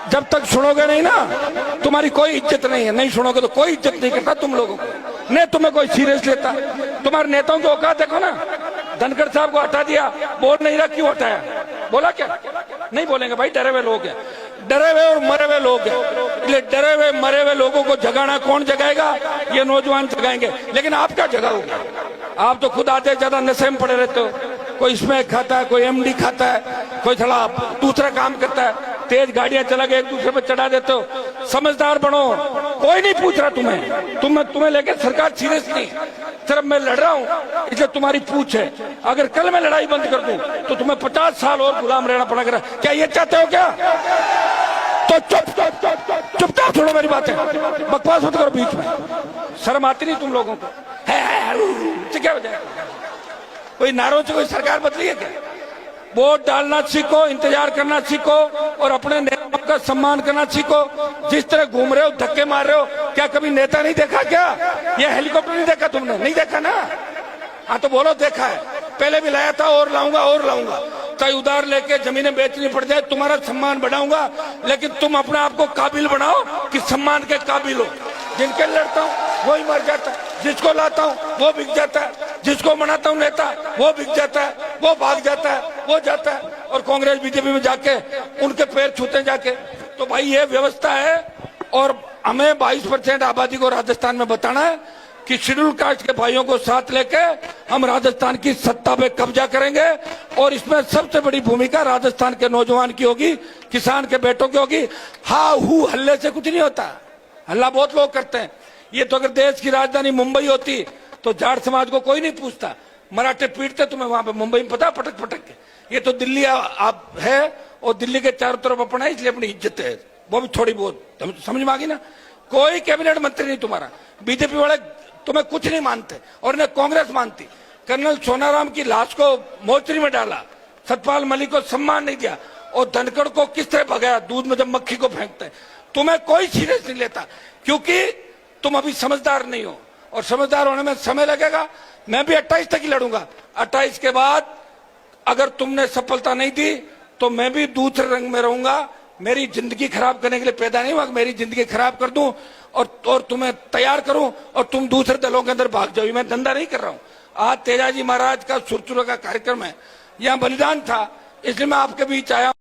जब तक सुनोगे नहीं ना तुम्हारी कोई इज्जत नहीं है। नहीं सुनोगे तो कोई इज्जत नहीं करता तुम लोगों को, नहीं तुम्हें कोई सीरियस लेता। तुम्हारे नेताओं की औकात देखो ना, धनखड़ साहब को हटा दिया, बोल नहीं रहा क्यों हटाया, बोला क्या? नहीं बोलेंगे भाई, डरे हुए लोग हैं, डरे हुए और मरे हुए लोग हैं। इसलिए डरे हुए मरे हुए लोगों को जगाना कौन जगाएगा? ये नौजवान जगाएंगे। लेकिन आप क्या जगाओगे? आप तो खुद आते ज्यादा नशे में पड़े रहते हो। कोई स्मैक खाता है, कोई एमडी खाता है, कोई थोड़ा दूसरा काम करता है, तेज गाड़ियां चला के एक दूसरे पर चढ़ा देते हो। समझदार बनो, कोई नहीं पूछ रहा तुम्हें लेके सरकार सीरियस नहीं। सिर्फ मैं लड़ रहा हूं इसलिए तुम्हारी पूछ है। अगर कल मैं लड़ाई बंद कर दूं तो तुम्हें 50 साल और गुलाम रहना पड़ेगा। क्या ये चाहते हो क्या? तो चुपचाप छोड़ो मेरी बातें, बकवास मत करो बीच में। शर्म आती नहीं तुम लोगों को? क्या वजह? कोई नारों से कोई सरकार बदली है क्या? वोट डालना सीखो, इंतजार करना सीखो और अपने नेताओं का सम्मान करना सीखो। जिस तरह घूम रहे हो, धक्के मार रहे हो, क्या कभी नेता नहीं देखा क्या? ये हेलीकॉप्टर नहीं देखा तुमने? नहीं देखा ना? हाँ तो बोलो देखा है। पहले भी लाया था और लाऊंगा। चाहे उधार लेके जमीनें बेचनी पड़ जाए, तुम्हारा सम्मान बढ़ाऊंगा। लेकिन तुम अपने आप को काबिल बनाओ कि सम्मान के काबिल हो। जिनके लड़ता हूँ वही मर जाता है, जिसको लाता हूँ वो बिक जाता है, जिसको मनाता हूँ नेता वो बिक जाता है, वो भाग जाता है, वो जाता है और कांग्रेस बीजेपी में जाके उनके पैर छूते जाके। तो भाई ये व्यवस्था है और हमें 22% आबादी को राजस्थान में बताना है कि शेड्यूल कास्ट के भाइयों को साथ लेके हम राजस्थान की सत्ता पे कब्जा करेंगे। और इसमें सबसे बड़ी भूमिका राजस्थान के नौजवान की होगी, किसान के बेटों की होगी। हा हू हल्ले से कुछ नहीं होता, हल्ला बहुत लोग करते हैं। ये तो अगर देश की राजधानी मुंबई होती तो जाट समाज को कोई नहीं पूछता, मराठे पीटते तुम्हें वहां पे मुंबई में, पता पटक के। ये तो दिल्ली आप है और दिल्ली के चारों तरफ अपना है, इसलिए अपनी इज्जत है, वो भी थोड़ी बहुत समझ में आ गई ना। कोई कैबिनेट मंत्री नहीं तुम्हारा। बीजेपी वाले तुम्हें कुछ नहीं मानते और इन्हें कांग्रेस मानती। कर्नल सोनाराम की लाश को मोर्चरी में डाला, सतपाल मलिक को सम्मान नहीं दिया और धनखड़ को किस तरह भगाया, दूध में जब मक्खी को फेंकते हैं। तुम्हें कोई सीरियस नहीं लेता क्योंकि तुम अभी समझदार नहीं हो और समझदार होने में समय लगेगा। मैं भी 28 तक ही लड़ूंगा। 28 के बाद अगर तुमने सफलता नहीं दी तो मैं भी दूसरे रंग में रहूंगा। मेरी जिंदगी खराब करने के लिए पैदा नहीं हुआ, मेरी जिंदगी खराब कर दूं और तुम्हें तैयार करूं और तुम दूसरे दलों के अंदर भाग जाओ। मैं धंधा नहीं कर रहा हूं। आज तेजाजी महाराज का सुरचुरा का कार्यक्रम है, यहाँ बलिदान था, इसलिए मैं आपके बीच आया।